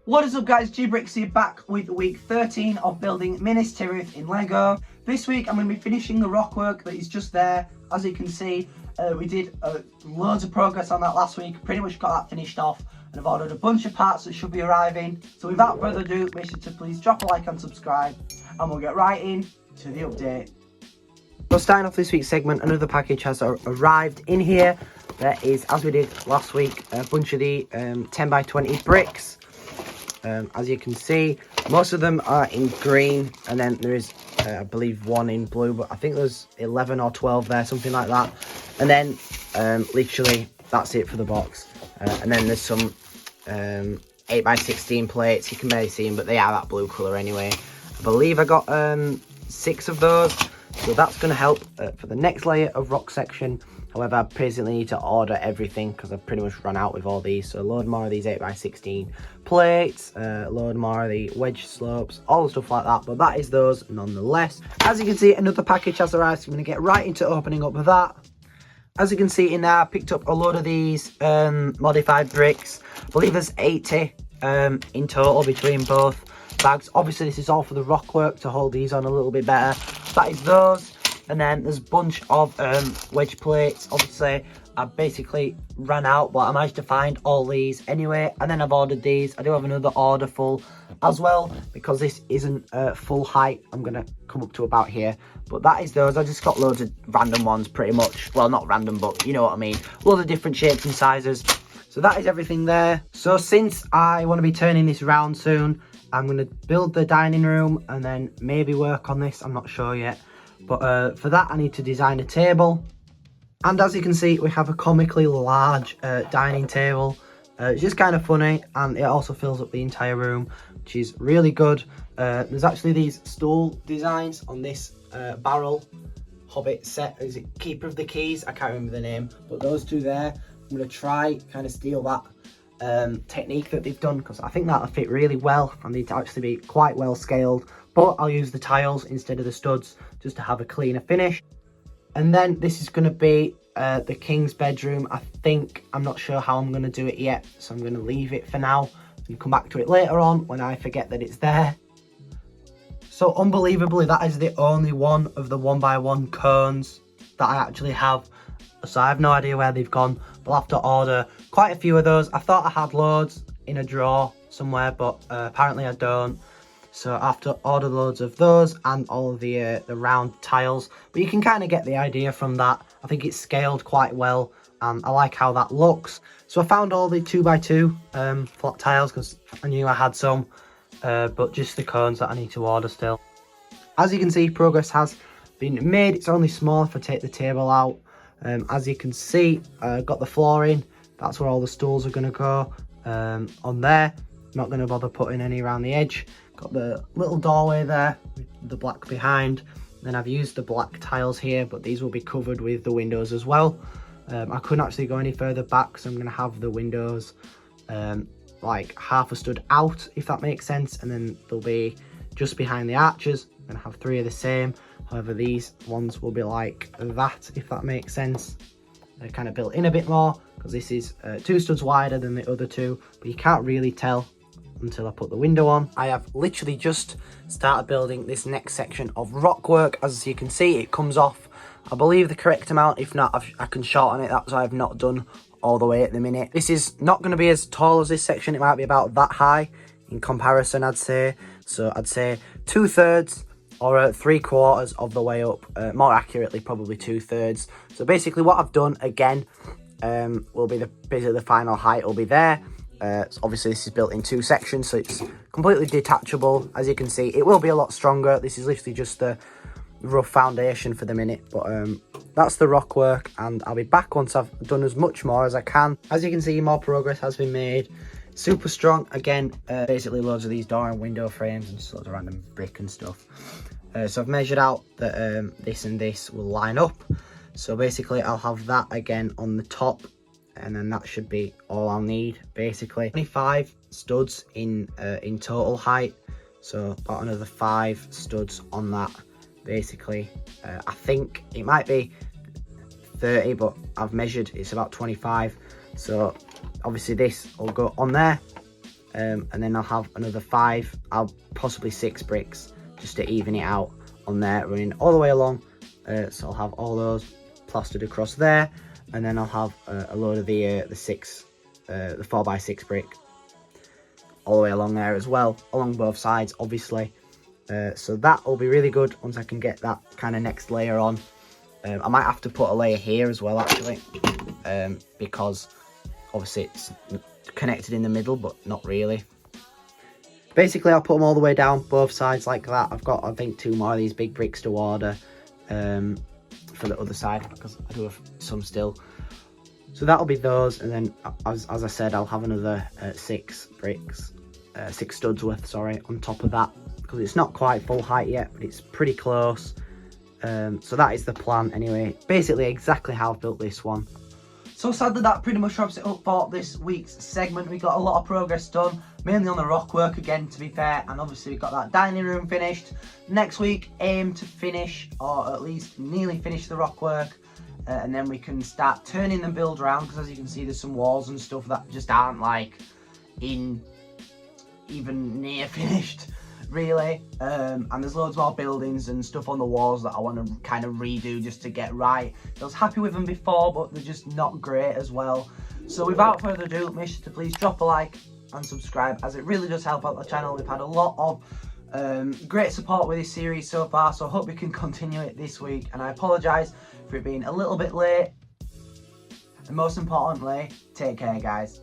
What is up guys, Brix here, back with week 13 of building Minas Tirith in LEGO. This week I'm going to be finishing the rock work that is just there. As you can see, we did loads of progress on that last week, pretty much got that finished off, and I've ordered a bunch of parts that should be arriving. So without further ado, make sure to please drop a like and subscribe, and we'll get right in to the update. So starting off this week's segment, another package has arrived in here. There is, as we did last week, a bunch of the 10x20 bricks. As you can see, most of them are in green, and then there is I believe one in blue, but I think there's 11 or 12 there, something like that. And then literally that's it for the box. And then there's some 8x16 plates. You can barely see them, but they are that blue colour anyway. I believe I got 6 of those, so that's going to help for the next layer of rock section. However, I basically need to order everything because I've pretty much run out with all these. So a load more of these 8x16 plates, a load more of the wedge slopes, all the stuff like that. But that is those nonetheless. As you can see, another package has arrived, so I'm going to get right into opening up with that. As you can see in there, I picked up a load of these modified bricks. I believe there's 80 in total between both bags. Obviously, this is all for the rock work to hold these on a little bit better. That is those. And then there's a bunch of wedge plates. Obviously, I basically ran out, but I managed to find all these anyway. And then I've ordered these. I do have another order full as well, because this isn't full height. I'm going to come up to about here. But that is those. I just got loads of random ones, pretty much. Well, not random, but you know what I mean. Loads of different shapes and sizes. So that is everything there. So since I want to be turning this round soon, I'm going to build the dining room and then maybe work on this. I'm not sure yet. But for that, I need to design a table. And as you can see, we have a comically large dining table. It's just kind of funny, and it also fills up the entire room, which is really good. There's actually these stool designs on this barrel Hobbit set. Is it Keeper of the Keys? I can't remember the name. But those two there, I'm going to try kind of steal that technique that they've done, because I think that'll fit really well, and they'd actually be quite well scaled. But I'll use the tiles instead of the studs just to have a cleaner finish. And then this is going to be the king's bedroom. I think, I'm not sure how I'm going to do it yet, so I'm going to leave it for now and come back to it later on when I forget that it's there. So unbelievably, that is the only one of the 1x1 cones that I actually have. So I have no idea where they've gone, but I'll have to order quite a few of those. I thought I had loads in a drawer somewhere, but apparently I don't. So I have to order loads of those and all of the round tiles. But you can kind of get the idea from that. I think it's scaled quite well, and I like how that looks. So I found all the 2x2 flat tiles because I knew I had some, but just the cones that I need to order still. As you can see, progress has been made. It's only small if I take the table out. As you can see, got the flooring. That's where all the stools are going to go on there. Not going to bother putting any around the edge. Got the little doorway there with the black behind. Then I've used the black tiles here, but these will be covered with the windows as well. I couldn't actually go any further back, so I'm going to have the windows like half a stud out, if that makes sense. And then they'll be just behind the arches. I'm going to have 3 of the same. However, these ones will be like that, if that makes sense. They're kind of built in a bit more, because this is 2 studs wider than the other 2, but you can't really tell until I put the window on. I have literally just started building this next section of rock work. As you can see, it comes off, I believe, the correct amount. If not, I can shorten it. That's why I've not done all the way at the minute. This is not going to be as tall as this section. It might be about that high in comparison, I'd say. So I'd say 2/3 or 3/4 of the way up. More accurately, probably 2/3. So basically what I've done again will be basically the final height will be there. So obviously this is built in 2 sections, so it's completely detachable. As you can see, it will be a lot stronger. This is literally just the rough foundation for the minute, but that's the rock work, and I'll be back once I've done as much more as I can. As you can see, more progress has been made. Super strong. Again, basically loads of these door and window frames and just loads of random brick and stuff. So I've measured out that this and this will line up. So basically I'll have that again on the top, and then that should be all I'll need basically. 25 studs in total height, so about another 5 studs on that basically. I think it might be 30, but I've measured it's about 25. So obviously this will go on there, and then I'll have another 5, possibly 6 bricks just to even it out on there, running all the way along. So I'll have all those plastered across there, and then I'll have a load of the 4x6 brick all the way along there as well, along both sides obviously. So that will be really good once I can get that kind of next layer on. I might have to put a layer here as well actually, because obviously it's connected in the middle, but not really. Basically I'll put them all the way down both sides like that. I've got, I think, 2 more of these big bricks to order for the other side, because I do have some still. So that'll be those, and then as I said, I'll have another 6 bricks, 6 studs worth, sorry, on top of that, because it's not quite full height yet, but it's pretty close. So that is the plan anyway, basically exactly how I've built this one. So sadly that pretty much wraps it up for this week's segment. We got a lot of progress done, mainly on the rock work again, to be fair, and obviously we've got that dining room finished. Next week aim to finish, or at least nearly finish, the rock work, and then we can start turning the build around, because as you can see there's some walls and stuff that just aren't like even near finished really, and there's loads more buildings and stuff on the walls that I want to kind of redo just to get right. I was happy with them before, but they're just not great as well. So without further ado, make sure to please drop a like and subscribe, as it really does help out the channel. We've had a lot of great support with this series so far, so I hope we can continue it this week, and I apologise for it being a little bit late, and most importantly, take care guys.